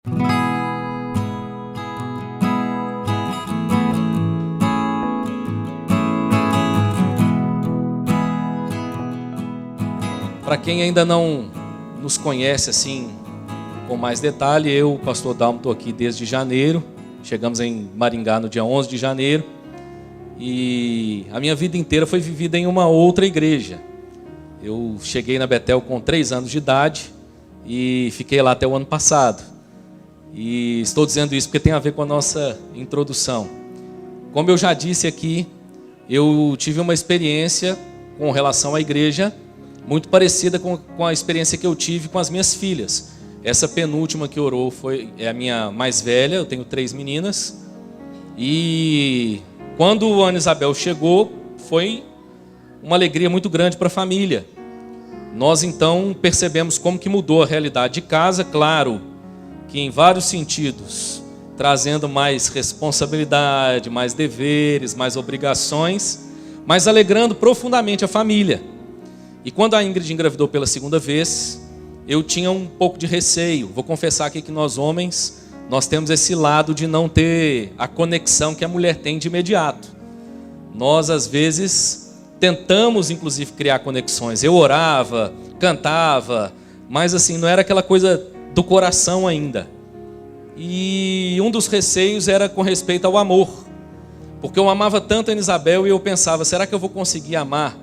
Para quem ainda não nos conhece assim com mais detalhe, eu, pastor Dalmo, estou aqui desde janeiro. Chegamos em Maringá no dia 11 de janeiro. E a minha vida inteira foi vivida em uma outra igreja. Eu cheguei na Betel com 3 anos de idade e fiquei lá até o ano passado. E estou dizendo isso porque tem a ver com a nossa introdução. Como eu já disse aqui, eu tive uma experiência com relação à igreja muito parecida com a experiência que eu tive com as minhas filhas. Essa penúltima que orou é a minha mais velha, eu tenho 3 meninas. E quando a Ana Isabel chegou, foi uma alegria muito grande para a família. Nós então percebemos como que mudou a realidade de casa, claro que em vários sentidos, trazendo mais responsabilidade, mais deveres, mais obrigações, mas alegrando profundamente a família. E quando a Ingrid engravidou pela 2ª vez, eu tinha um pouco de receio. Vou confessar aqui que nós homens, nós temos esse lado de não ter a conexão que a mulher tem de imediato. Nós, às vezes, tentamos, inclusive, criar conexões. Eu orava, cantava, mas assim, não era aquela coisa do coração ainda. E um dos receios era com respeito ao amor. Porque eu amava tanto a Ana Isabel e eu pensava, será que eu vou conseguir amar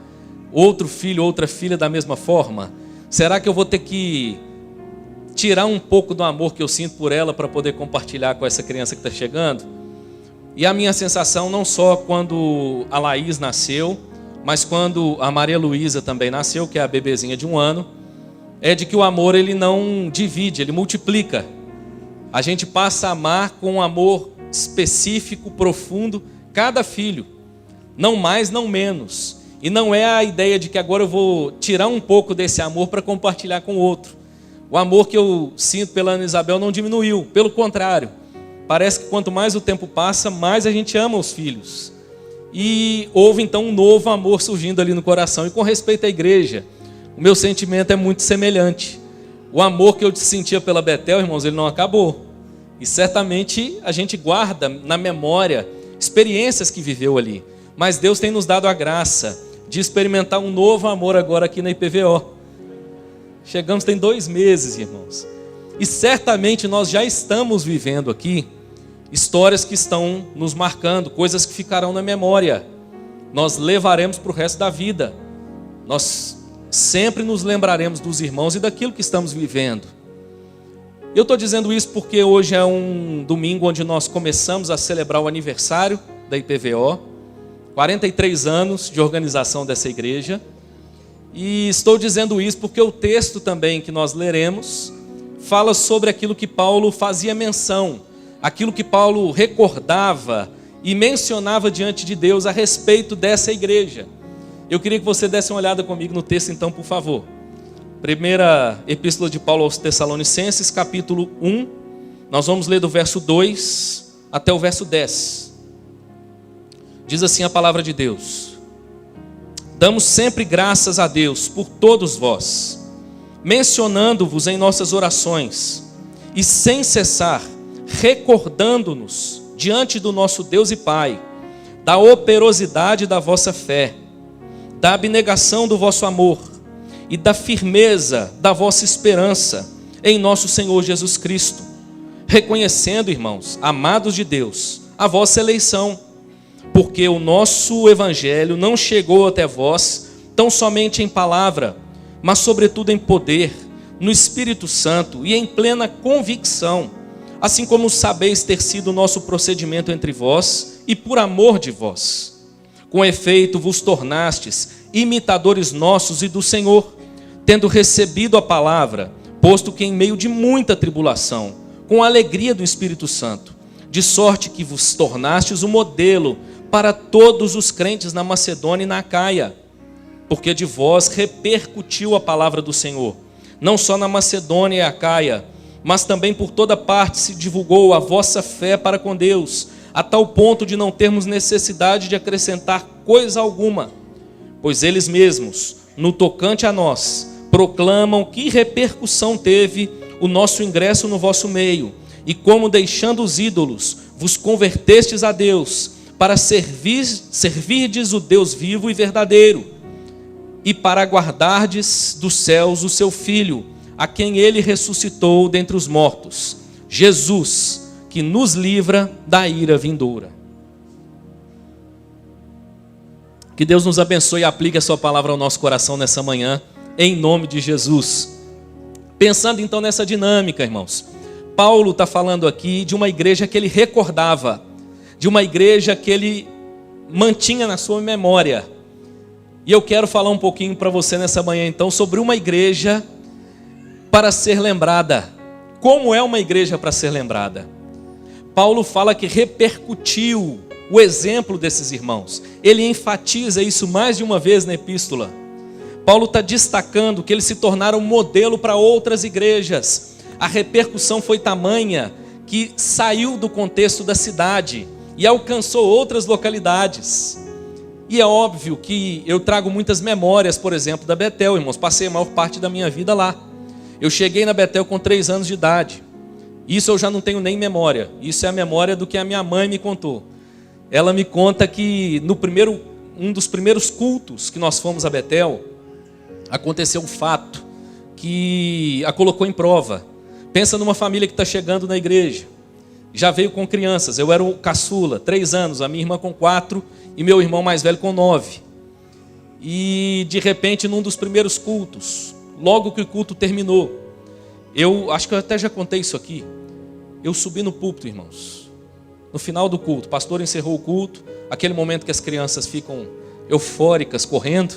outro filho, outra filha da mesma forma? Será que eu vou ter que tirar um pouco do amor que eu sinto por ela para poder compartilhar com essa criança que está chegando? E a minha sensação, não só quando a Laís nasceu, mas quando a Maria Luísa também nasceu, que é a bebezinha de 1 ano, é de que o amor ele não divide, ele multiplica. A gente passa a amar com um amor específico, profundo, cada filho, não mais, não menos. E não é a ideia de que agora eu vou tirar um pouco desse amor para compartilhar com o outro. O amor que eu sinto pela Ana Isabel não diminuiu, pelo contrário. Parece que quanto mais o tempo passa, mais a gente ama os filhos. E houve então um novo amor surgindo ali no coração. E com respeito à igreja, o meu sentimento é muito semelhante. O amor que eu sentia pela Betel, irmãos, ele não acabou. E certamente a gente guarda na memória experiências que viveu ali. Mas Deus tem nos dado a graça de experimentar um novo amor agora aqui na IPVO. Chegamos tem 2 meses, irmãos. E certamente nós já estamos vivendo aqui histórias que estão nos marcando, coisas que ficarão na memória. Nós levaremos para o resto da vida. Nós sempre nos lembraremos dos irmãos e daquilo que estamos vivendo. Eu estou dizendo isso porque hoje é um domingo onde nós começamos a celebrar o aniversário da IPVO. 43 anos de organização dessa igreja. E estou dizendo isso porque o texto também que nós leremos fala sobre aquilo que Paulo fazia menção, aquilo que Paulo recordava e mencionava diante de Deus a respeito dessa igreja. Eu queria que você desse uma olhada comigo no texto então, por favor. Primeira epístola de Paulo aos Tessalonicenses, capítulo 1. Nós vamos ler do verso 2 até o verso 10. Diz assim a palavra de Deus: damos sempre graças a Deus por todos vós, mencionando-vos em nossas orações, e sem cessar, recordando-nos diante do nosso Deus e Pai, da operosidade da vossa fé, da abnegação do vosso amor, e da firmeza da vossa esperança em nosso Senhor Jesus Cristo, reconhecendo, irmãos, amados de Deus, a vossa eleição, porque o nosso evangelho não chegou até vós tão somente em palavra, mas sobretudo em poder, no Espírito Santo e em plena convicção, assim como sabeis ter sido o nosso procedimento entre vós e por amor de vós. Com efeito vos tornastes imitadores nossos e do Senhor, tendo recebido a palavra, posto que em meio de muita tribulação, com a alegria do Espírito Santo, de sorte que vos tornastes o modelo para todos os crentes na Macedônia e na Acaia, porque de vós repercutiu a palavra do Senhor, não só na Macedônia e Acaia, mas também por toda parte se divulgou a vossa fé para com Deus, a tal ponto de não termos necessidade de acrescentar coisa alguma, pois eles mesmos, no tocante a nós, proclamam que repercussão teve o nosso ingresso no vosso meio, e como deixando os ídolos, vos convertestes a Deus, para servirdes o Deus vivo e verdadeiro, e para guardardes dos céus o seu Filho, a quem ele ressuscitou dentre os mortos, Jesus, que nos livra da ira vindoura. Que Deus nos abençoe e aplique a sua palavra ao nosso coração nessa manhã, em nome de Jesus. Pensando então nessa dinâmica, irmãos, Paulo está falando aqui de uma igreja que ele recordava, de uma igreja que ele mantinha na sua memória. E eu quero falar um pouquinho para você nessa manhã então sobre uma igreja para ser lembrada. Como é uma igreja para ser lembrada? Paulo fala que repercutiu o exemplo desses irmãos. Ele enfatiza isso mais de uma vez na epístola. Paulo está destacando que eles se tornaram modelo para outras igrejas. A repercussão foi tamanha que saiu do contexto da cidade e alcançou outras localidades. E é óbvio que eu trago muitas memórias, por exemplo, da Betel, irmãos. Passei a maior parte da minha vida lá. Eu cheguei na Betel com 3 anos de idade. Isso eu já não tenho nem memória. Isso é a memória do que a minha mãe me contou. Ela me conta que um dos primeiros cultos que nós fomos a Betel, aconteceu um fato que a colocou em prova. Pensa numa família que está chegando na igreja. Já veio com crianças. Eu era o caçula, 3 anos, a minha irmã com 4 e meu irmão mais velho com 9. E de repente, num dos primeiros cultos, logo que o culto terminou, eu acho que eu até já contei isso aqui, eu subi no púlpito, irmãos. No final do culto, o pastor encerrou o culto, aquele momento que as crianças ficam eufóricas, correndo,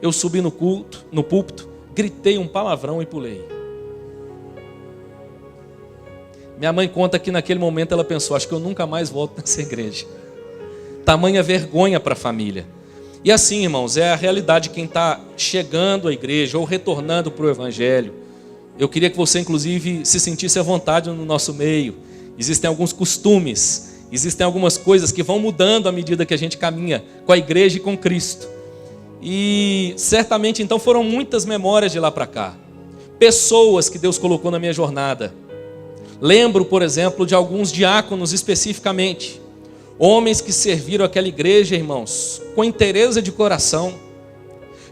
eu subi no púlpito, gritei um palavrão e pulei. Minha mãe conta que naquele momento ela pensou, acho que eu nunca mais volto nessa igreja. Tamanha vergonha para a família. E assim, irmãos, é a realidade de quem está chegando à igreja ou retornando para o evangelho. Eu queria que você, inclusive, se sentisse à vontade no nosso meio. Existem alguns costumes, existem algumas coisas que vão mudando à medida que a gente caminha com a igreja e com Cristo. E certamente, então, foram muitas memórias de lá para cá. Pessoas que Deus colocou na minha jornada. Lembro, por exemplo, de alguns diáconos especificamente. Homens que serviram aquela igreja, irmãos, com inteireza de coração.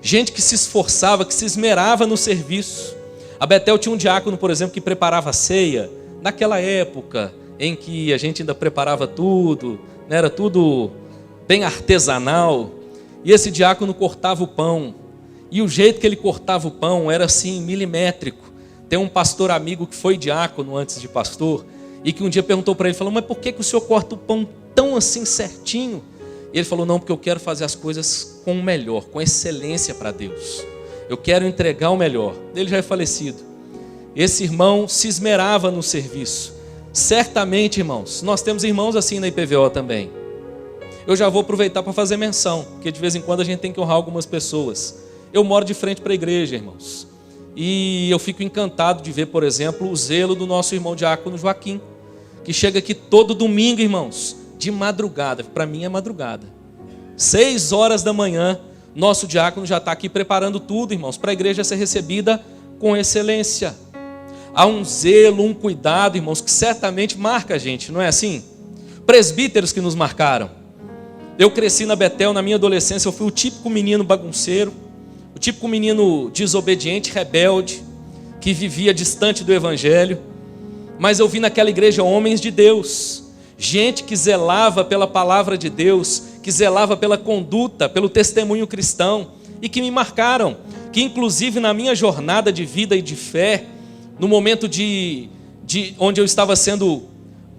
Gente que se esforçava, que se esmerava no serviço. A Betel tinha um diácono, por exemplo, que preparava a ceia. Naquela época em que a gente ainda preparava tudo, né? Era tudo bem artesanal. E esse diácono cortava o pão. E o jeito que ele cortava o pão era assim, milimétrico. Tem um pastor amigo que foi diácono antes de pastor, e que um dia perguntou para ele, falou, mas por que o senhor corta o pão tão assim certinho? E ele falou, não, porque eu quero fazer as coisas com o melhor, com excelência para Deus. Eu quero entregar o melhor. Ele já é falecido. Esse irmão se esmerava no serviço. Certamente, irmãos, nós temos irmãos assim na IPVO também. Eu já vou aproveitar para fazer menção, porque de vez em quando a gente tem que honrar algumas pessoas. Eu moro de frente para a igreja, irmãos. E eu fico encantado de ver, por exemplo, o zelo do nosso irmão diácono Joaquim, que chega aqui todo domingo, irmãos, de madrugada. Para mim é madrugada. 6 horas da manhã, nosso diácono já está aqui preparando tudo, irmãos, para a igreja ser recebida com excelência. Há um zelo, um cuidado, irmãos, que certamente marca a gente, não é assim? Presbíteros que nos marcaram. Eu cresci na Betel, na minha adolescência, eu fui o típico menino bagunceiro, o típico menino desobediente, rebelde, que vivia distante do evangelho. Mas eu vi naquela igreja homens de Deus, gente que zelava pela palavra de Deus, que zelava pela conduta, pelo testemunho cristão, e que me marcaram, que inclusive na minha jornada de vida e de fé, no momento onde eu estava sendo,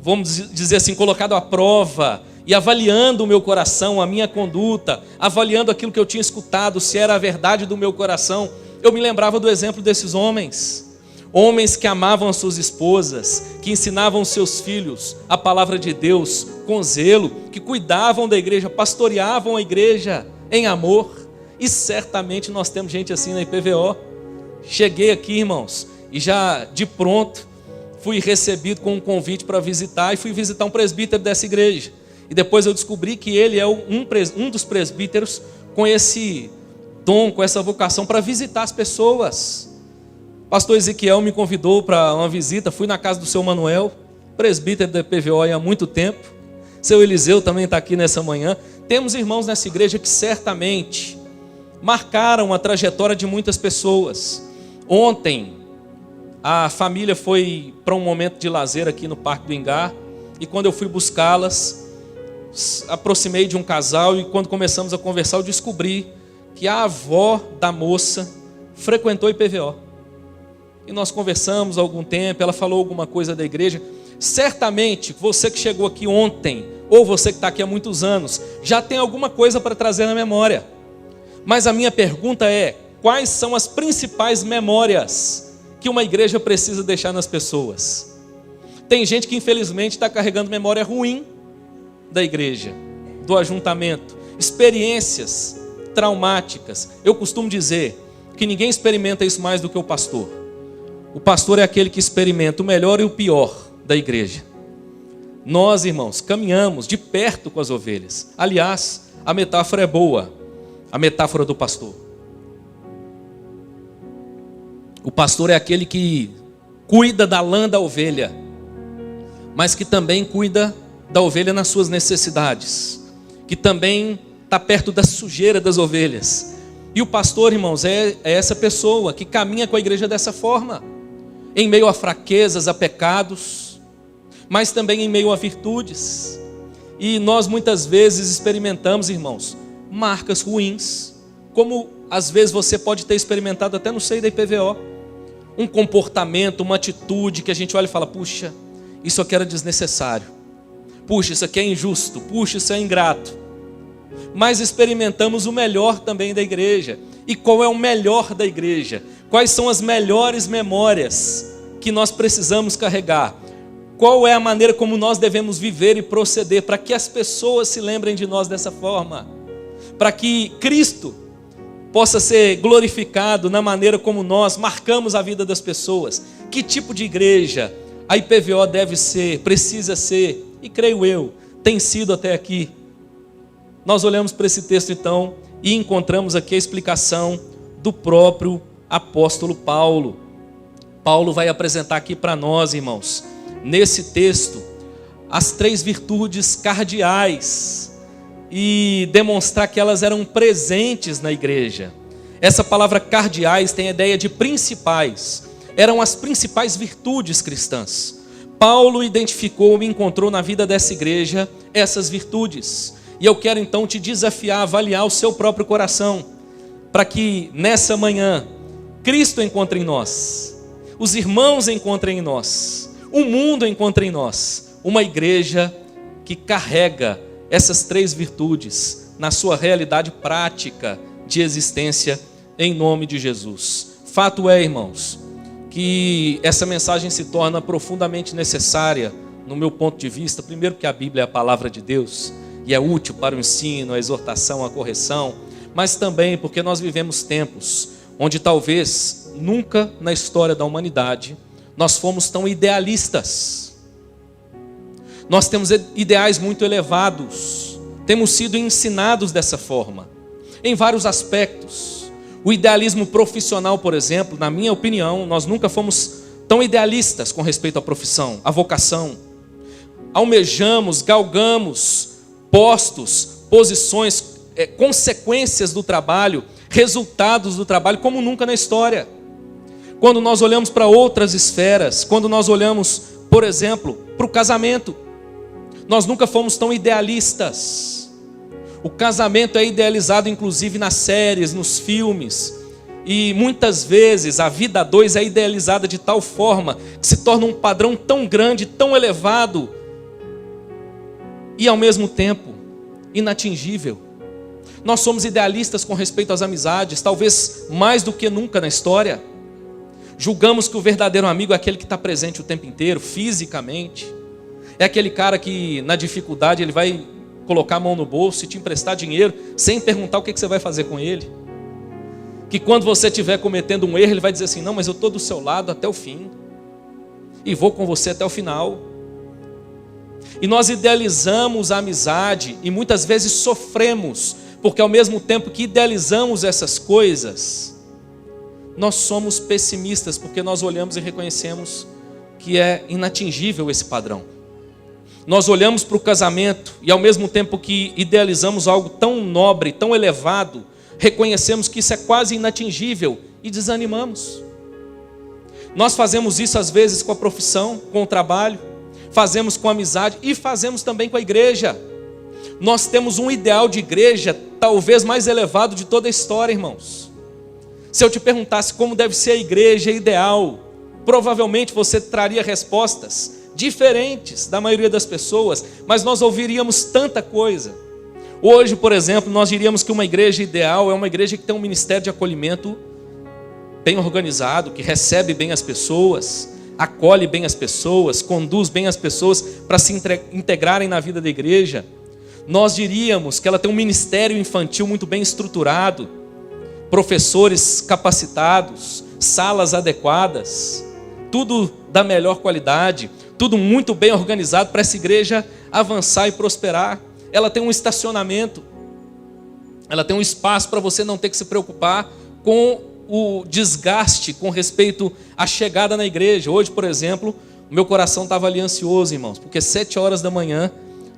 vamos dizer assim, colocado à prova, e avaliando o meu coração, a minha conduta, avaliando aquilo que eu tinha escutado, se era a verdade do meu coração, eu me lembrava do exemplo desses homens. Homens que amavam as suas esposas, que ensinavam seus filhos a palavra de Deus com zelo, que cuidavam da igreja, pastoreavam a igreja em amor. E certamente nós temos gente assim na IPVO. Cheguei aqui, irmãos, e já de pronto fui recebido com um convite para visitar, e fui visitar um presbítero dessa igreja. E depois eu descobri que ele é um dos presbíteros com esse dom, com essa vocação para visitar as pessoas. Pastor Ezequiel me convidou para uma visita, fui na casa do seu Manuel, presbítero da PVO há muito tempo. Seu Eliseu também está aqui nessa manhã. Temos irmãos nessa igreja que certamente marcaram a trajetória de muitas pessoas. Ontem, a família foi para um momento de lazer aqui no Parque do Ingá, e quando eu fui buscá-las, aproximei de um casal, e quando começamos a conversar, eu descobri que a avó da moça frequentou IPVO. E nós conversamos há algum tempo, ela falou alguma coisa da igreja. Certamente, você que chegou aqui ontem, ou você que está aqui há muitos anos, já tem alguma coisa para trazer na memória. Mas a minha pergunta é: quais são as principais memórias que uma igreja precisa deixar nas pessoas? Tem gente que infelizmente está carregando memória ruim da igreja, do ajuntamento, experiências traumáticas. Eu costumo dizer que ninguém experimenta isso mais do que o pastor. O pastor é aquele que experimenta o melhor e o pior da igreja. Nós, irmãos, caminhamos de perto com as ovelhas. Aliás, a metáfora é boa, a metáfora do pastor. O pastor é aquele que cuida da lã da ovelha, mas que também cuida da ovelha nas suas necessidades, que também está perto da sujeira das ovelhas. E o pastor, irmãos, é essa pessoa que caminha com a igreja dessa forma, em meio a fraquezas, a pecados, mas também em meio a virtudes. E nós muitas vezes experimentamos, irmãos, marcas ruins, como às vezes você pode ter experimentado até no seio da IPVO. Um comportamento, uma atitude que a gente olha e fala: puxa, isso aqui era desnecessário. Puxa, isso aqui é injusto. Puxa, isso é ingrato. Mas experimentamos o melhor também da igreja. E qual é o melhor da igreja? Quais são as melhores memórias que nós precisamos carregar? Qual é a maneira como nós devemos viver e proceder para que as pessoas se lembrem de nós dessa forma? Para que Cristo possa ser glorificado na maneira como nós marcamos a vida das pessoas. Que tipo de igreja a IPVO deve ser, precisa ser, e creio eu, tem sido até aqui. Nós olhamos para esse texto então e encontramos aqui a explicação do próprio apóstolo Paulo. Paulo vai apresentar aqui para nós, irmãos, nesse texto, as 3 virtudes cardeais e demonstrar que elas eram presentes na igreja. Essa palavra cardeais tem a ideia de principais. Eram as principais virtudes cristãs. Paulo identificou e encontrou na vida dessa igreja essas virtudes. E eu quero então te desafiar a avaliar o seu próprio coração, para que nessa manhã Cristo encontre em nós, os irmãos encontrem em nós, o mundo encontre em nós uma igreja que carrega essas 3 virtudes na sua realidade prática de existência, em nome de Jesus. Fato é, irmãos, que essa mensagem se torna profundamente necessária, no meu ponto de vista, primeiro porque a Bíblia é a palavra de Deus, e é útil para o ensino, a exortação, a correção, mas também porque nós vivemos tempos onde talvez nunca na história da humanidade nós fomos tão idealistas. Nós temos ideais muito elevados, temos sido ensinados dessa forma, em vários aspectos. O idealismo profissional, por exemplo, na minha opinião, nós nunca fomos tão idealistas com respeito à profissão, à vocação. Almejamos, galgamos postos, posições, consequências do trabalho, resultados do trabalho, como nunca na história. Quando nós olhamos para outras esferas, quando nós olhamos, por exemplo, para o casamento, nós nunca fomos tão idealistas. O casamento é idealizado inclusive nas séries, nos filmes, e muitas vezes a vida a 2 é idealizada de tal forma que se torna um padrão tão grande, tão elevado, e ao mesmo tempo inatingível. Nós somos idealistas com respeito às amizades, talvez mais do que nunca na história. Julgamos que o verdadeiro amigo é aquele que está presente o tempo inteiro, fisicamente. É aquele cara que na dificuldade ele vai colocar a mão no bolso e te emprestar dinheiro sem perguntar o que você vai fazer com ele. Que quando você estiver cometendo um erro, ele vai dizer assim: não, mas eu estou do seu lado até o fim e vou com você até o final. E nós idealizamos a amizade e muitas vezes sofremos, porque ao mesmo tempo que idealizamos essas coisas, nós somos pessimistas, porque nós olhamos e reconhecemos que é inatingível esse padrão. Nós olhamos para o casamento e ao mesmo tempo que idealizamos algo tão nobre, tão elevado, reconhecemos que isso é quase inatingível e desanimamos. Nós fazemos isso às vezes com a profissão, com o trabalho, fazemos com a amizade e fazemos também com a igreja. Nós temos um ideal de igreja talvez mais elevado de toda a história, irmãos. Se eu te perguntasse como deve ser a igreja ideal, provavelmente você traria respostas diferentes da maioria das pessoas, mas nós ouviríamos tanta coisa. Hoje, por exemplo, nós diríamos que uma igreja ideal é uma igreja que tem um ministério de acolhimento bem organizado, que recebe bem as pessoas, acolhe bem as pessoas, conduz bem as pessoas para se integrarem na vida da igreja. Nós diríamos que ela tem um ministério infantil muito bem estruturado, professores capacitados, salas adequadas, tudo da melhor qualidade, tudo muito bem organizado para essa igreja avançar e prosperar. Ela tem um estacionamento, ela tem um espaço para você não ter que se preocupar com o desgaste com respeito à chegada na igreja. Hoje, por exemplo, o meu coração estava ali ansioso, irmãos, porque 7 horas da manhã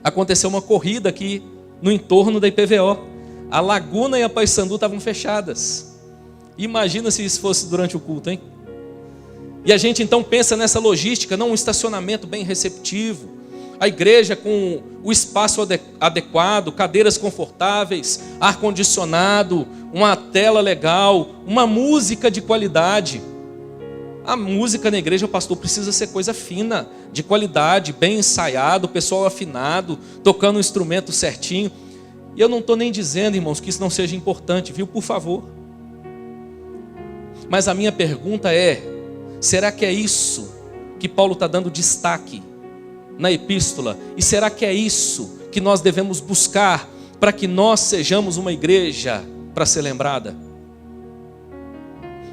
aconteceu uma corrida aqui no entorno da IPVO. A Laguna e a Paissandu estavam fechadas. Imagina se isso fosse durante o culto, hein? E a gente então pensa nessa logística, não um estacionamento bem receptivo, a igreja com o espaço adequado, cadeiras confortáveis, ar-condicionado, uma tela legal, uma música de qualidade. A música na igreja, o pastor, precisa ser coisa fina, de qualidade, bem ensaiado, o pessoal afinado, tocando o instrumento certinho. E eu não estou nem dizendo, irmãos, que isso não seja importante, viu? Por favor. Mas a minha pergunta é: será que é isso que Paulo está dando destaque na epístola? E será que é isso que nós devemos buscar para que nós sejamos uma igreja para ser lembrada?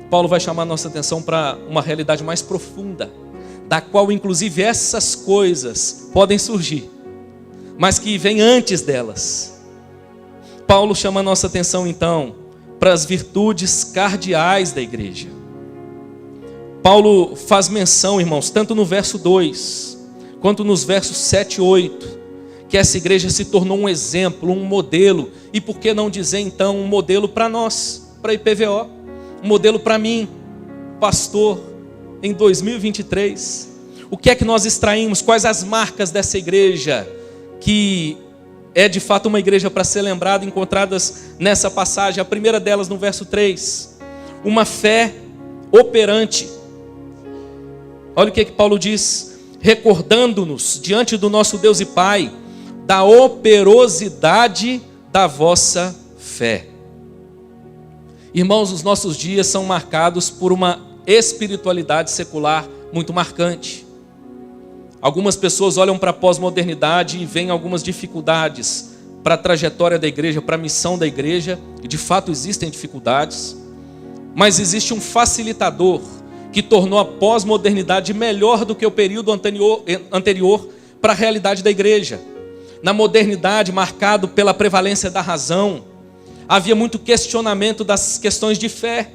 Paulo vai chamar nossa atenção para uma realidade mais profunda, da qual inclusive essas coisas podem surgir, mas que vem antes delas. Paulo chama nossa atenção então para as virtudes cardeais da igreja. Paulo faz menção, irmãos, tanto no verso 2, quanto nos versos 7 e 8, que essa igreja se tornou um exemplo, um modelo, e por que não dizer então um modelo para nós, para a IPVO, um modelo para mim, pastor, em 2023. O que é que nós extraímos? Quais as marcas dessa igreja, que é de fato uma igreja para ser lembrada, encontradas nessa passagem? A primeira delas no verso 3, uma fé operante. Olha o que Paulo diz: recordando-nos diante do nosso Deus e Pai da operosidade da vossa fé. Irmãos, os nossos dias são marcados por uma espiritualidade secular muito marcante. Algumas pessoas olham para a pós-modernidade e veem algumas dificuldades para a trajetória da igreja, para a missão da igreja, e de fato existem dificuldades, mas existe um facilitador que tornou a pós-modernidade melhor do que o período anterior para a realidade da igreja. Na modernidade, marcado pela prevalência da razão, havia muito questionamento das questões de fé,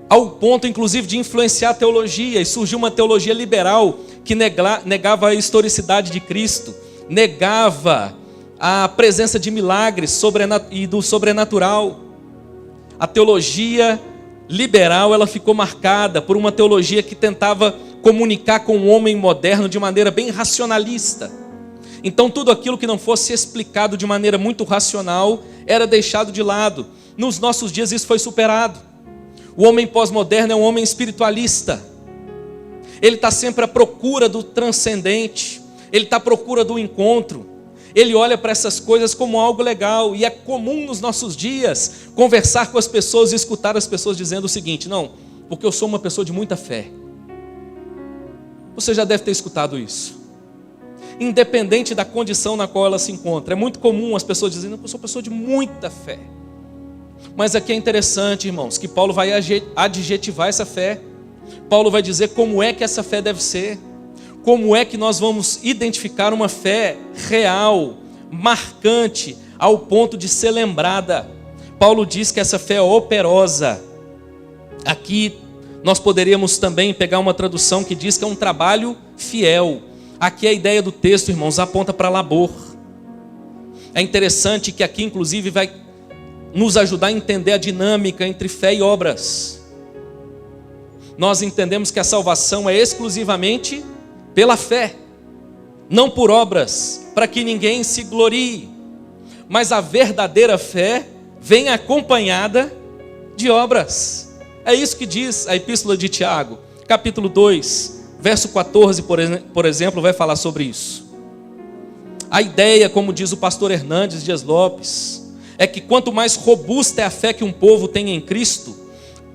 ao ponto inclusive de influenciar a teologia, e surgiu uma teologia liberal que negava a historicidade de Cristo, negava a presença de milagres e do sobrenatural. A teologia liberal, ela ficou marcada por uma teologia que tentava comunicar com o homem moderno de maneira bem racionalista. Então tudo aquilo que não fosse explicado de maneira muito racional era deixado de lado. Nos nossos dias isso foi superado. O homem pós-moderno é um homem espiritualista. Ele está sempre à procura do transcendente, ele está à procura do encontro. Ele olha para essas coisas como algo legal, e é comum nos nossos dias conversar com as pessoas e escutar as pessoas dizendo o seguinte: não, porque eu sou uma pessoa de muita fé. Você já deve ter escutado isso, independente da condição na qual ela se encontra. É muito comum as pessoas dizendo: eu sou uma pessoa de muita fé. Mas aqui é interessante, irmãos, que Paulo vai adjetivar essa fé. Paulo vai dizer como é que essa fé deve ser, como é que nós vamos identificar uma fé real, marcante, ao ponto de ser lembrada. Paulo diz que essa fé é operosa. Aqui Nós poderíamos também pegar uma tradução que diz que é um trabalho fiel. Aqui a ideia do texto, irmãos, aponta para labor. É interessante que aqui, inclusive, vai nos ajudar a entender a dinâmica entre fé e obras. Nós entendemos que a salvação é exclusivamente pela fé, não por obras, para que ninguém se glorie. Mas a verdadeira fé vem acompanhada de obras. É isso que diz a epístola de Tiago, capítulo 2, verso 14, por exemplo, vai falar sobre isso. A ideia, como diz o pastor Hernandes Dias Lopes, é que quanto mais robusta é a fé que um povo tem em Cristo,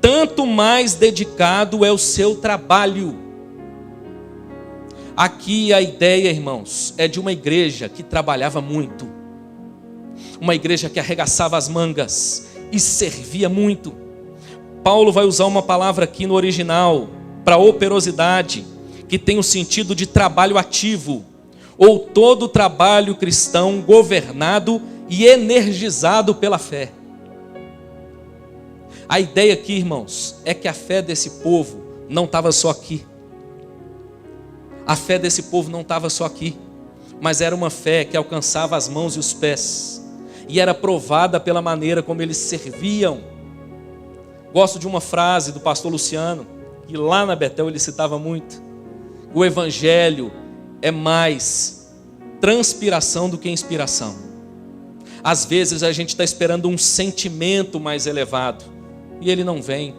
tanto mais dedicado é o seu trabalho. Aqui a ideia, irmãos, é de uma igreja que trabalhava muito, uma igreja que arregaçava as mangas e servia muito. Paulo vai usar uma palavra aqui no original para operosidade, que tem o sentido de trabalho ativo, ou todo trabalho cristão governado e energizado pela fé. A ideia aqui, irmãos, é que a fé desse povo não estava só aqui. A fé desse povo não estava só aqui, mas era uma fé que alcançava as mãos e os pés, e era provada pela maneira como eles serviam. Gosto de uma frase do pastor Luciano, que lá na Betel ele citava muito: o evangelho é mais transpiração do que inspiração. Às vezes a gente está esperando um sentimento mais elevado, e ele não vem.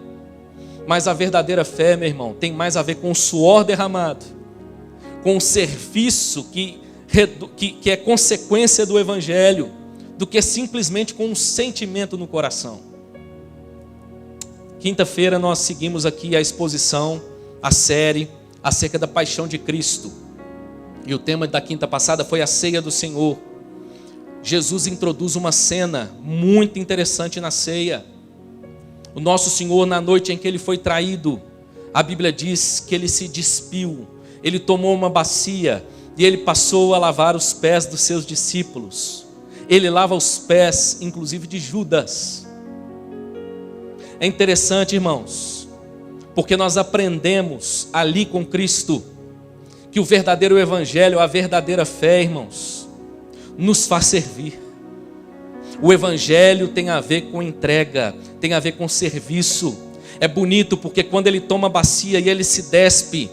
Mas a verdadeira fé, meu irmão, tem mais a ver com o suor derramado, com o serviço que é consequência do evangelho, do que simplesmente com um sentimento no coração. Quinta-feira nós seguimos aqui a exposição, a série acerca da paixão de Cristo. E o tema da quinta passada foi a ceia do Senhor. Jesus introduz uma cena muito interessante na ceia. O nosso Senhor, na noite em que ele foi traído, a Bíblia diz que ele se despiu. Ele tomou uma bacia e ele passou a lavar os pés dos seus discípulos. Ele lava os pés, inclusive, de Judas. É interessante, irmãos, porque nós aprendemos ali com Cristo que o verdadeiro evangelho, a verdadeira fé, irmãos, nos faz servir. O evangelho tem a ver com entrega, tem a ver com serviço. É bonito porque quando ele toma a bacia e ele se despe,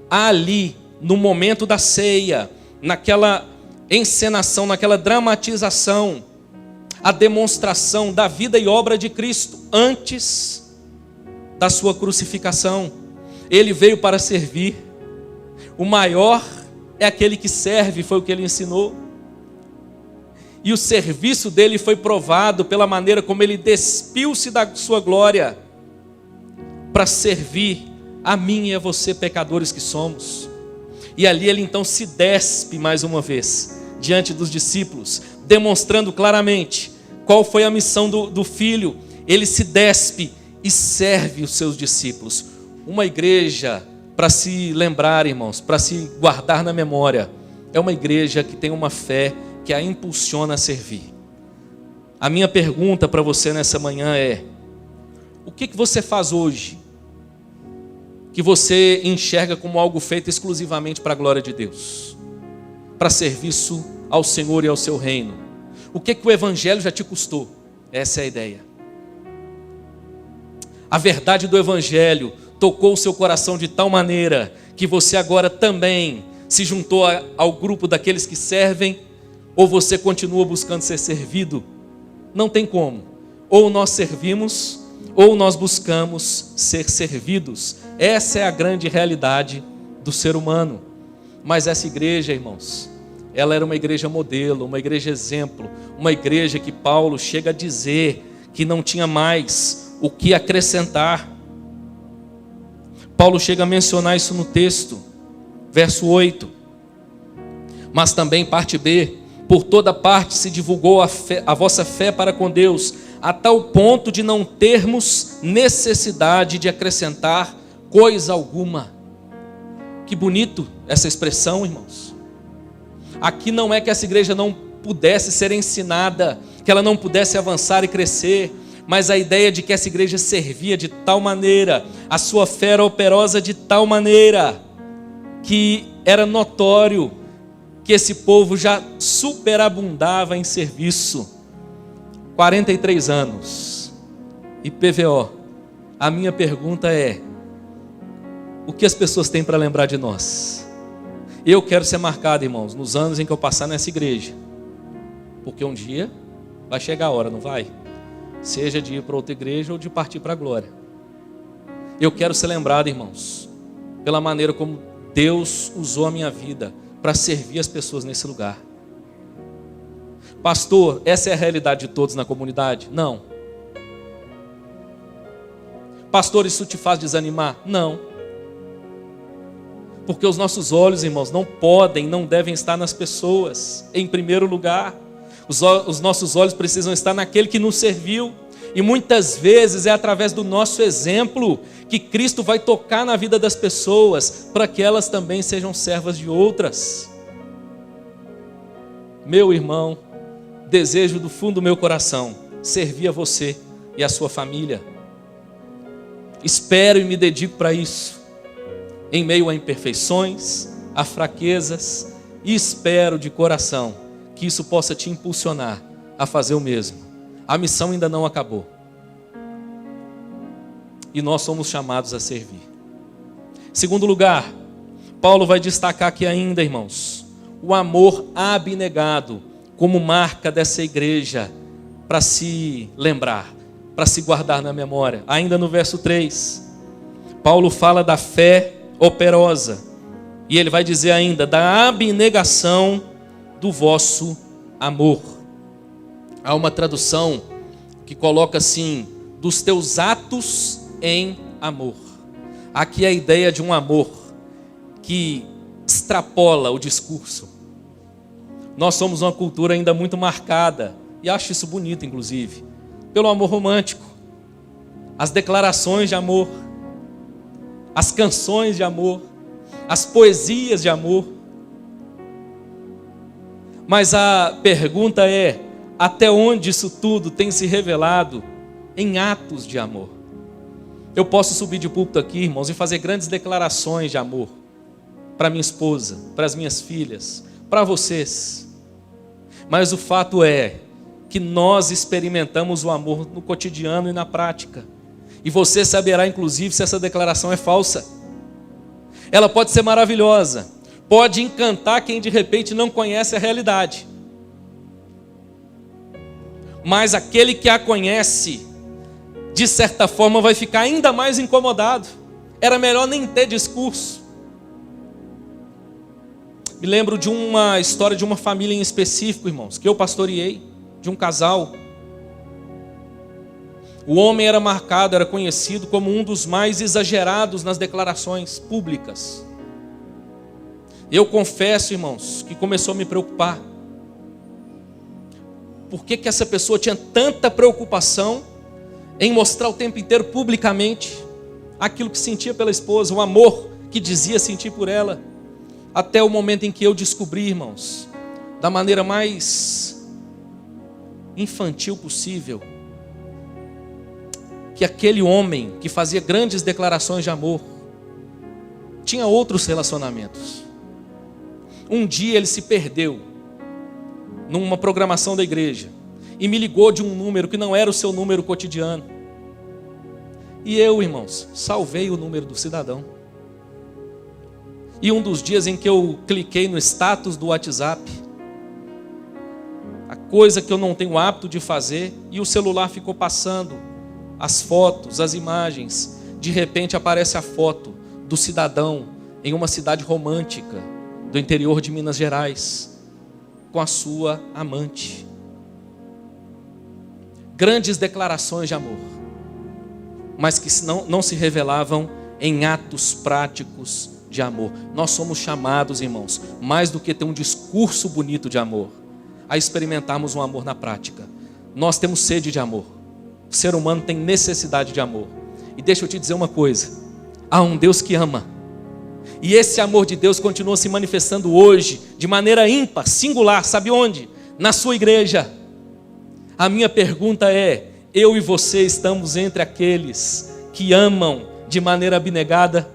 ali, no momento da ceia, naquela encenação, naquela dramatização, a demonstração da vida e obra de Cristo antes da sua crucificação. Ele veio para servir. O maior é aquele que serve, foi o que ele ensinou. E o serviço dele foi provado pela maneira como ele despiu-se da sua glória para servir a mim e a você, pecadores que somos. E ali ele então se despe mais uma vez diante dos discípulos, demonstrando claramente qual foi a missão do Filho. Ele se despe e serve os seus discípulos. Uma igreja, para se lembrar, irmãos, para se guardar na memória, é uma igreja que tem uma fé que a impulsiona a servir. A minha pergunta para você nessa manhã é: o que você faz hoje que você enxerga como algo feito exclusivamente para a glória de Deus, para serviço ao Senhor e ao seu reino? O que o evangelho já te custou? Essa é a ideia. A verdade do evangelho tocou o seu coração de tal maneira que você agora também se juntou ao grupo daqueles que servem, ou você continua buscando ser servido? Não tem como. Ou nós servimos, ou nós buscamos ser servidos. Essa é a grande realidade do ser humano. Mas essa igreja, irmãos, ela era uma igreja modelo, uma igreja exemplo, uma igreja que Paulo chega a dizer que não tinha mais o que acrescentar. Paulo chega a mencionar isso no texto, verso 8. Mas também, parte B, por toda parte se divulgou a vossa fé para com Deus, a tal ponto de não termos necessidade de acrescentar coisa alguma. Que bonito essa expressão, irmãos. Aqui não é que essa igreja não pudesse ser ensinada, que ela não pudesse avançar e crescer, mas a ideia de que essa igreja servia de tal maneira, a sua fé era operosa de tal maneira, que era notório que esse povo já superabundava em serviço. 43 anos. E PVO, a minha pergunta é: o que as pessoas têm para lembrar de nós? Eu quero ser marcado, irmãos, nos anos em que eu passar nessa igreja, porque um dia vai chegar a hora, não vai? Seja de ir para outra igreja ou de partir para a glória. Eu quero ser lembrado, irmãos, pela maneira como Deus usou a minha vida para servir as pessoas nesse lugar. Pastor, essa é a realidade de todos na comunidade? Não. Pastor, isso te faz desanimar? Não. Porque os nossos olhos, irmãos, não podem, não devem estar nas pessoas em primeiro lugar. Os nossos olhos precisam estar naquele que nos serviu. E muitas vezes é através do nosso exemplo que Cristo vai tocar na vida das pessoas, para que elas também sejam servas de outras. Meu irmão, desejo do fundo do meu coração servir a você e a sua família. Espero e me dedico para isso, em meio a imperfeições, a fraquezas, e espero de coração que isso possa te impulsionar a fazer o mesmo. A missão ainda não acabou. E nós somos chamados a servir. Segundo lugar, Paulo vai destacar aqui ainda, irmãos, o amor abnegado como marca dessa igreja, para se lembrar, para se guardar na memória. Ainda no verso 3, Paulo fala da fé operosa, e ele vai dizer ainda da abnegação do vosso amor. Há uma tradução que coloca assim: dos teus atos em amor. Aqui é a ideia de um amor que extrapola o discurso. Nós somos uma cultura ainda muito marcada, e acho isso bonito inclusive, pelo amor romântico, as declarações de amor, as canções de amor, as poesias de amor. Mas a pergunta é: até onde isso tudo tem se revelado em atos de amor? Eu posso subir de púlpito aqui, irmãos, e fazer grandes declarações de amor para minha esposa, para as minhas filhas, para vocês. Mas o fato é que nós experimentamos o amor no cotidiano e na prática. E você saberá, inclusive, se essa declaração é falsa. Ela pode ser maravilhosa, pode encantar quem de repente não conhece a realidade. Mas aquele que a conhece, de certa forma, vai ficar ainda mais incomodado. Era melhor nem ter discurso. Me lembro de uma história de uma família em específico, irmãos, que eu pastoreei, de um casal. O homem era marcado, era conhecido como um dos mais exagerados nas declarações públicas. Eu confesso, irmãos, que começou a me preocupar. Por que essa pessoa tinha tanta preocupação em mostrar o tempo inteiro publicamente aquilo que sentia pela esposa, o amor que dizia sentir por ela? Até o momento em que eu descobri, irmãos, da maneira mais infantil possível, que aquele homem que fazia grandes declarações de amor tinha outros relacionamentos. Um dia ele se perdeu numa programação da igreja e me ligou de um número que não era o seu número cotidiano. E eu, irmãos, salvei o número do cidadão. E um dos dias em que eu cliquei no status do WhatsApp, a coisa que eu não tenho hábito de fazer, e o celular ficou passando as fotos, as imagens. De repente aparece a foto do cidadão em uma cidade romântica do interior de Minas Gerais, com a sua amante. Grandes declarações de amor, mas que não se revelavam em atos práticos de amor. Nós somos chamados, irmãos, mais do que ter um discurso bonito de amor, a experimentarmos um amor na prática. Nós temos sede de amor. O ser humano tem necessidade de amor. E deixa eu te dizer uma coisa: há um Deus que ama. E esse amor de Deus continua se manifestando hoje de maneira ímpar, singular. Sabe onde? Na sua igreja. A minha pergunta é: eu e você estamos entre aqueles que amam de maneira abnegada,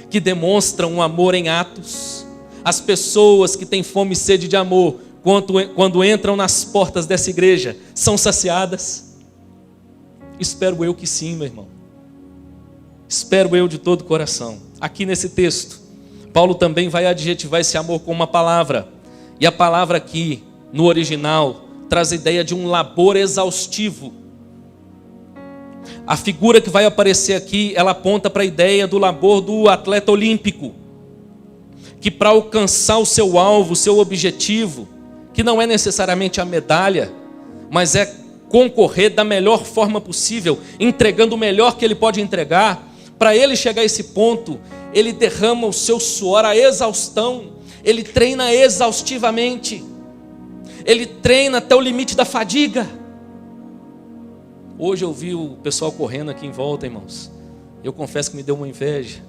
que demonstram um amor em atos. As pessoas que têm fome e sede de amor, quando entram nas portas dessa igreja, são saciadas? Espero eu que sim, meu irmão. Espero eu de todo o coração. Aqui nesse texto, Paulo também vai adjetivar esse amor com uma palavra. E a palavra aqui, no original, traz a ideia de um labor exaustivo. A figura que vai aparecer aqui, ela aponta para a ideia do labor do atleta olímpico, que para alcançar o seu alvo, o seu objetivo, que não é necessariamente a medalha, mas é concorrer da melhor forma possível, entregando o melhor que ele pode entregar. Para ele chegar a esse ponto, ele derrama o seu suor, a exaustão, ele treina exaustivamente, ele treina até o limite da fadiga. Hoje eu vi o pessoal correndo aqui em volta, irmãos. Eu confesso que me deu uma inveja.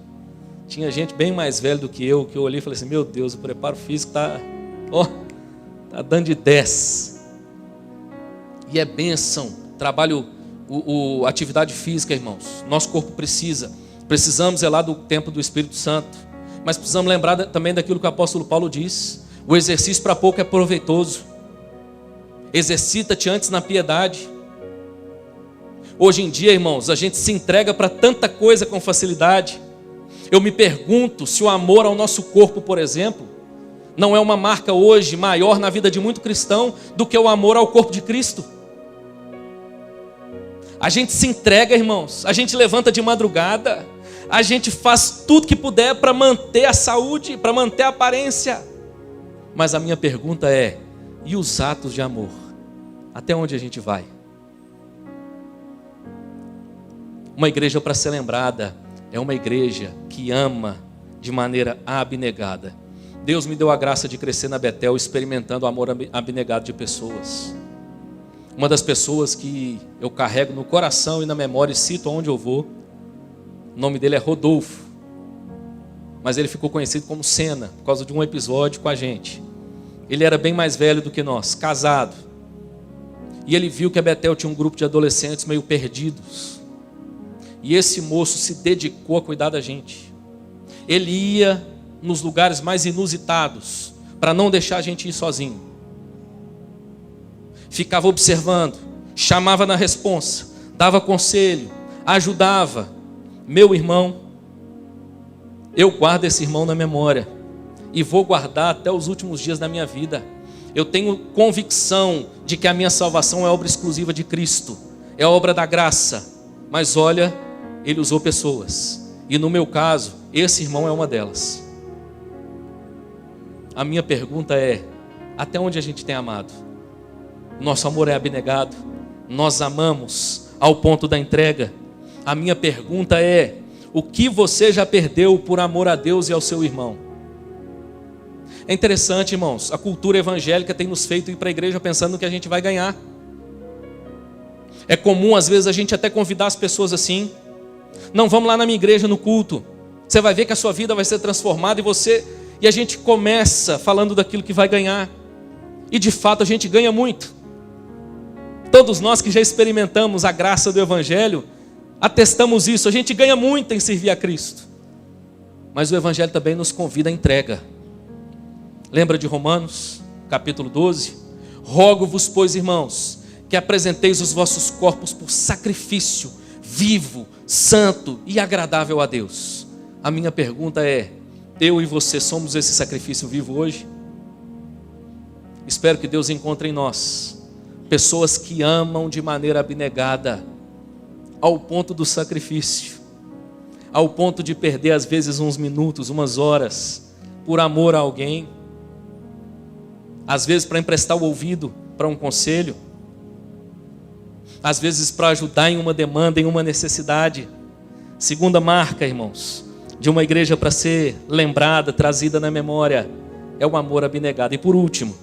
Tinha gente bem mais velha do que eu olhei e falei assim, meu Deus, o preparo físico está dando de 10. E é bênção, trabalho, atividade física, irmãos. Nosso corpo precisamos zelar do templo do Espírito Santo. Mas precisamos lembrar também daquilo que o apóstolo Paulo diz. O exercício para pouco é proveitoso. Exercita-te antes na piedade. Hoje em dia, irmãos, a gente se entrega para tanta coisa com facilidade. Eu me pergunto se o amor ao nosso corpo, por exemplo, não é uma marca hoje maior na vida de muito cristão do que o amor ao corpo de Cristo. A gente se entrega, irmãos, a gente levanta de madrugada, a gente faz tudo que puder para manter a saúde, para manter a aparência. Mas a minha pergunta é, e os atos de amor? Até onde a gente vai? Uma igreja para ser lembrada é uma igreja que ama de maneira abnegada. Deus me deu a graça de crescer na Betel experimentando o amor abnegado de pessoas. Uma das pessoas que eu carrego no coração e na memória e cito aonde eu vou, o nome dele é Rodolfo, mas ele ficou conhecido como Senna por causa de um episódio com a gente. Ele era bem mais velho do que nós, casado, e ele viu que a Betel tinha um grupo de adolescentes meio perdidos, e esse moço se dedicou a cuidar da gente. Ele ia nos lugares mais inusitados para não deixar a gente ir sozinho. Ficava observando, chamava na responsa, dava conselho, ajudava. Meu irmão, eu guardo esse irmão na memória e vou guardar até os últimos dias da minha vida. Eu tenho convicção de que a minha salvação é obra exclusiva de Cristo, é obra da graça. Mas olha, ele usou pessoas, e no meu caso, esse irmão é uma delas. A minha pergunta é, até onde a gente tem amado? Nosso amor é abnegado? Nós amamos ao ponto da entrega? A minha pergunta é, o que você já perdeu por amor a Deus e ao seu irmão? É interessante, irmãos, a cultura evangélica tem nos feito ir para a igreja pensando no que a gente vai ganhar. É comum às vezes a gente até convidar as pessoas assim, não, vamos lá na minha igreja no culto, você vai ver que a sua vida vai ser transformada e a gente começa falando daquilo que vai ganhar, e de fato a gente ganha muito. Todos nós que já experimentamos a graça do evangelho, atestamos isso, a gente ganha muito em servir a Cristo, mas o evangelho também nos convida à entrega. Lembra de Romanos, capítulo 12? Rogo-vos, pois, irmãos, que apresenteis os vossos corpos por sacrifício vivo, santo e agradável a Deus. A minha pergunta é, eu e você somos esse sacrifício vivo hoje? Espero que Deus encontre em nós pessoas que amam de maneira abnegada, ao ponto do sacrifício, ao ponto de perder às vezes uns minutos, umas horas, por amor a alguém, às vezes para emprestar o ouvido para um conselho, às vezes para ajudar em uma demanda, em uma necessidade. Segunda marca, irmãos, de uma igreja para ser lembrada, trazida na memória, é o amor abnegado. E por último,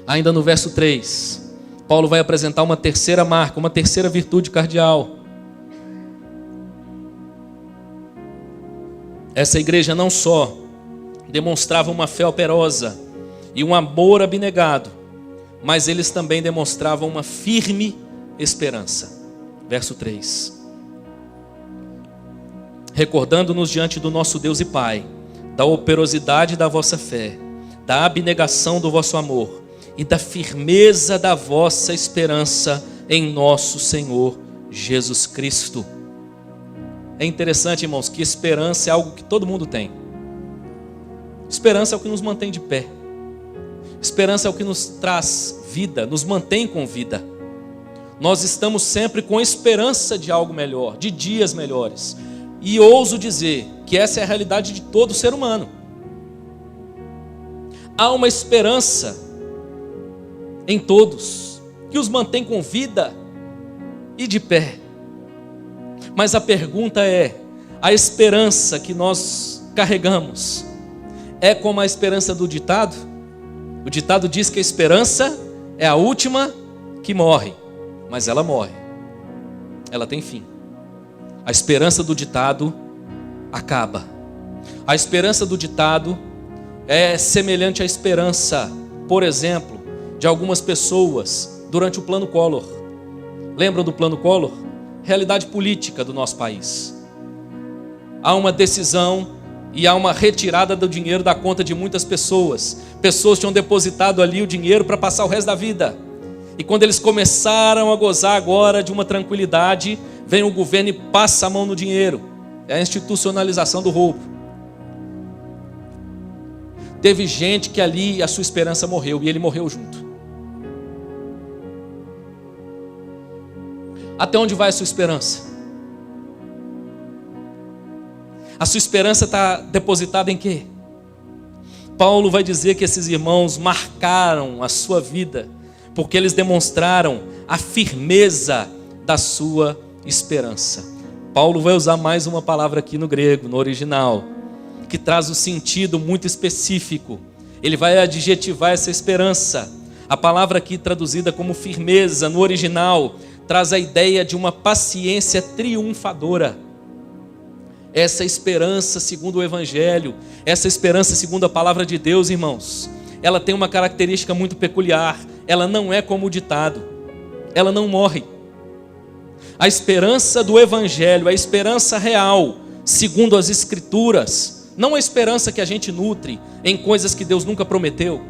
ainda no verso 3, Paulo vai apresentar uma terceira marca, uma terceira virtude cardeal. Essa igreja não só demonstrava uma fé operosa e um amor abnegado, mas eles também demonstravam uma firme esperança. Verso 3. Recordando-nos diante do nosso Deus e Pai, da operosidade da vossa fé, da abnegação do vosso amor e da firmeza da vossa esperança em nosso Senhor Jesus Cristo. É interessante, irmãos, que esperança é algo que todo mundo tem. Esperança é o que nos mantém de pé. Esperança é o que nos traz vida, nos mantém com vida. Nós estamos sempre com esperança de algo melhor, de dias melhores. E ouso dizer que essa é a realidade de todo ser humano. Há uma esperança em todos que os mantém com vida e de pé. Mas a pergunta é: a esperança que nós carregamos é como a esperança do ditado? O ditado diz que a esperança é a última que morre, mas ela morre, ela tem fim. A esperança do ditado acaba. A esperança do ditado é semelhante à esperança, por exemplo, de algumas pessoas durante o Plano Collor. Lembram do Plano Collor? Realidade política do nosso país. Há uma decisão e há uma retirada do dinheiro da conta de muitas pessoas. Pessoas tinham depositado ali o dinheiro para passar o resto da vida. E quando eles começaram a gozar agora de uma tranquilidade, vem o governo e passa a mão no dinheiro. É a institucionalização do roubo. Teve gente que ali a sua esperança morreu e ele morreu junto. Até onde vai a sua esperança? A sua esperança está depositada em quê? Paulo vai dizer que esses irmãos marcaram a sua vida porque eles demonstraram a firmeza da sua esperança. Paulo vai usar mais uma palavra aqui no grego, no original, que traz um sentido muito específico. Ele vai adjetivar essa esperança. A palavra aqui traduzida como firmeza, no original, traz a ideia de uma paciência triunfadora. Essa esperança segundo o Evangelho, essa esperança segundo a palavra de Deus, irmãos, ela tem uma característica muito peculiar. Ela não é como o ditado, ela não morre. A esperança do Evangelho, a esperança real, segundo as Escrituras, não a esperança que a gente nutre em coisas que Deus nunca prometeu.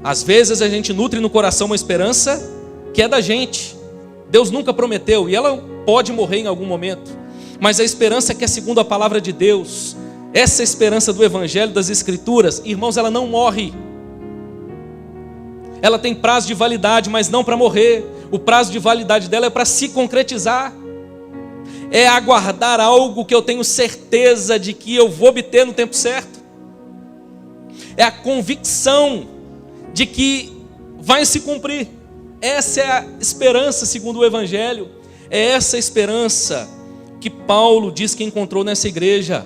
Às vezes a gente nutre no coração uma esperança que é da gente, Deus nunca prometeu, e ela pode morrer em algum momento. Mas a esperança que é segundo a palavra de Deus, essa esperança do Evangelho, das Escrituras, irmãos, ela não morre. Ela tem prazo de validade, mas não para morrer. O prazo de validade dela é para se concretizar. É aguardar algo que eu tenho certeza de que eu vou obter no tempo certo. É a convicção de que vai se cumprir. Essa é a esperança segundo o Evangelho. É essa esperança que Paulo diz que encontrou nessa igreja.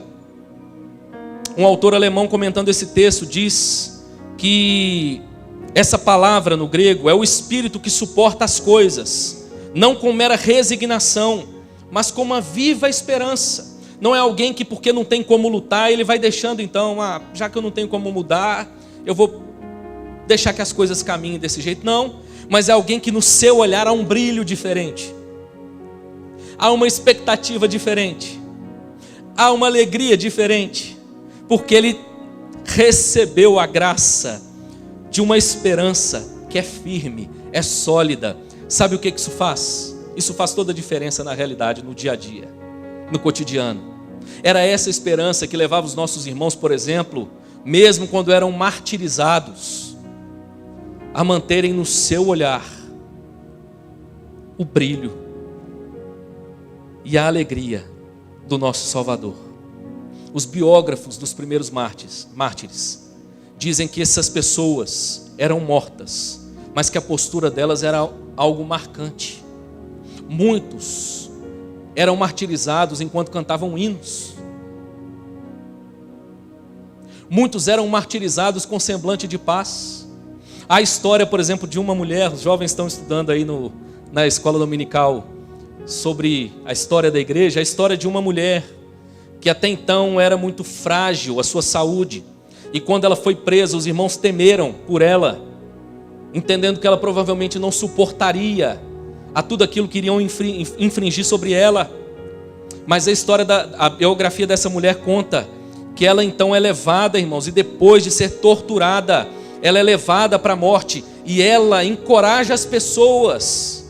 Um autor alemão comentando esse texto diz que essa palavra no grego é o espírito que suporta as coisas, não com mera resignação, mas com uma viva esperança. Não é alguém que porque não tem como lutar, ele vai deixando então, já que eu não tenho como mudar, eu vou deixar que as coisas caminhem desse jeito. Não, mas é alguém que no seu olhar há um brilho diferente. Há uma expectativa diferente, há uma alegria diferente, porque ele recebeu a graça de uma esperança que é firme, é sólida. Sabe o que isso faz? Isso faz toda a diferença na realidade, no dia a dia, no cotidiano. Era essa esperança que levava os nossos irmãos, por exemplo, mesmo quando eram martirizados, a manterem no seu olhar o brilho e a alegria do nosso Salvador. Os biógrafos dos primeiros mártires dizem que essas pessoas eram mortas, mas que a postura delas era algo marcante. Muitos eram martirizados enquanto cantavam hinos. Muitos eram martirizados com semblante de paz. Há a história, por exemplo, de uma mulher, os jovens estão estudando aí na escola dominical, sobre a história da igreja, a história de uma mulher que até então era muito frágil a sua saúde, e quando ela foi presa, os irmãos temeram por ela, entendendo que ela provavelmente não suportaria a tudo aquilo que iriam infringir sobre ela. Mas a biografia dessa mulher conta que ela então é levada, irmãos, e depois de ser torturada, ela é levada para a morte, e ela encoraja as pessoas,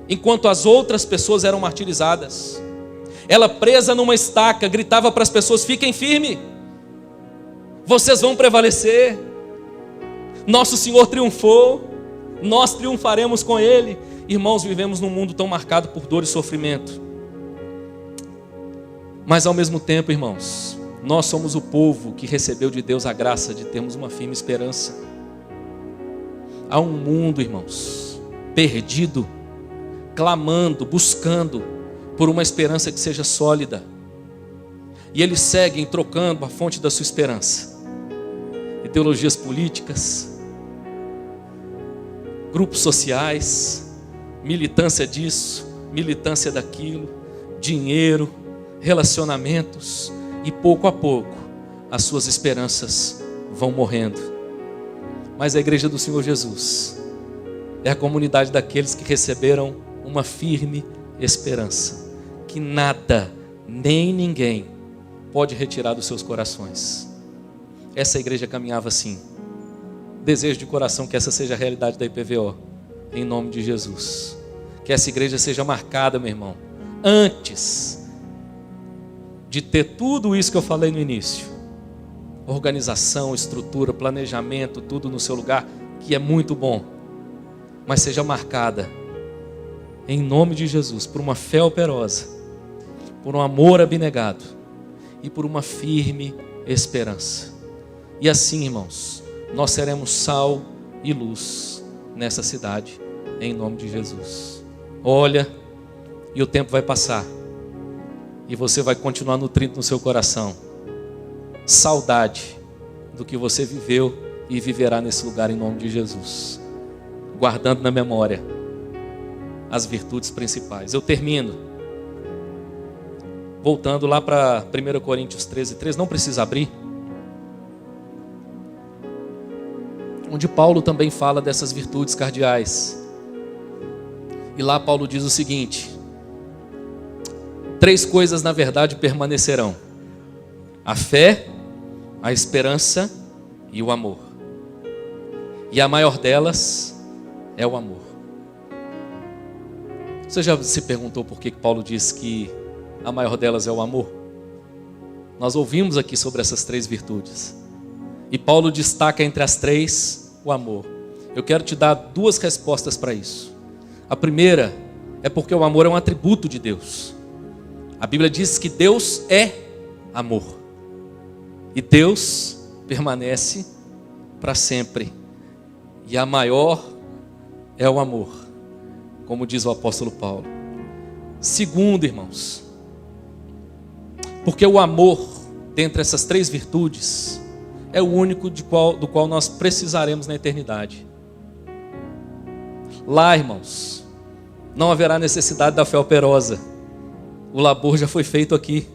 enquanto as outras pessoas eram martirizadas. Ela, presa numa estaca, gritava para as pessoas: fiquem firmes, vocês vão prevalecer, nosso Senhor triunfou, nós triunfaremos com Ele. Irmãos, vivemos num mundo tão marcado por dor e sofrimento, mas ao mesmo tempo, irmãos, nós somos o povo que recebeu de Deus a graça de termos uma firme esperança. Há um mundo, irmãos, perdido, clamando, buscando por uma esperança que seja sólida, e eles seguem trocando a fonte da sua esperança: ideologias políticas, grupos sociais, militância disso, militância daquilo, dinheiro, relacionamentos, e pouco a pouco as suas esperanças vão morrendo. Mas a igreja do Senhor Jesus é a comunidade daqueles que receberam uma firme esperança, que nada, nem ninguém pode retirar dos seus corações. Essa igreja caminhava assim. Desejo de coração que essa seja a realidade da IPVO, em nome de Jesus. Que essa igreja seja marcada, meu irmão, antes de ter tudo isso que eu falei no início: organização, estrutura, planejamento, tudo no seu lugar, que é muito bom, mas seja marcada, em nome de Jesus, por uma fé operosa, por um amor abnegado e por uma firme esperança. E assim, irmãos, nós seremos sal e luz nessa cidade, em nome de Jesus. Olha, e o tempo vai passar, e você vai continuar nutrindo no seu coração saudade do que você viveu e viverá nesse lugar, em nome de Jesus, guardando na memória as virtudes principais. Eu termino voltando lá para 1 Coríntios 13:3, não precisa abrir, onde Paulo também fala dessas virtudes cardeais. E lá Paulo diz o seguinte: 3 coisas na verdade permanecerão: a fé, a esperança e o amor. E a maior delas é o amor. Você já se perguntou por que Paulo diz que a maior delas é o amor? Nós ouvimos aqui sobre essas 3 virtudes, e Paulo destaca entre as 3 o amor. Eu quero te dar 2 respostas para isso. A primeira é porque o amor é um atributo de Deus. A Bíblia diz que Deus é amor, e Deus permanece para sempre, e a maior é o amor, como diz o apóstolo Paulo. Segundo, irmãos, porque o amor, dentre essas 3 virtudes, é o único do qual nós precisaremos na eternidade. Lá, irmãos, não haverá necessidade da fé operosa. O labor já foi feito aqui.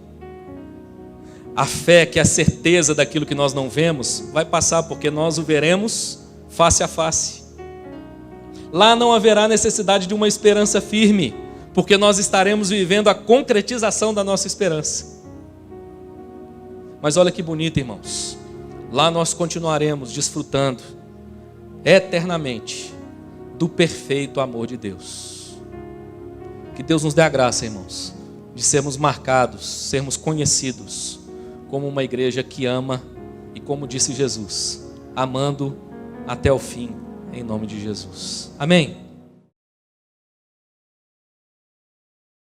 A fé, que é a certeza daquilo que nós não vemos, vai passar, porque nós o veremos face a face. Lá não haverá necessidade de uma esperança firme, porque nós estaremos vivendo a concretização da nossa esperança. Mas olha que bonito, irmãos. Lá nós continuaremos desfrutando eternamente do perfeito amor de Deus. Que Deus nos dê a graça, irmãos, de sermos marcados, sermos conhecidos como uma igreja que ama, e como disse Jesus, amando até o fim, em nome de Jesus. Amém?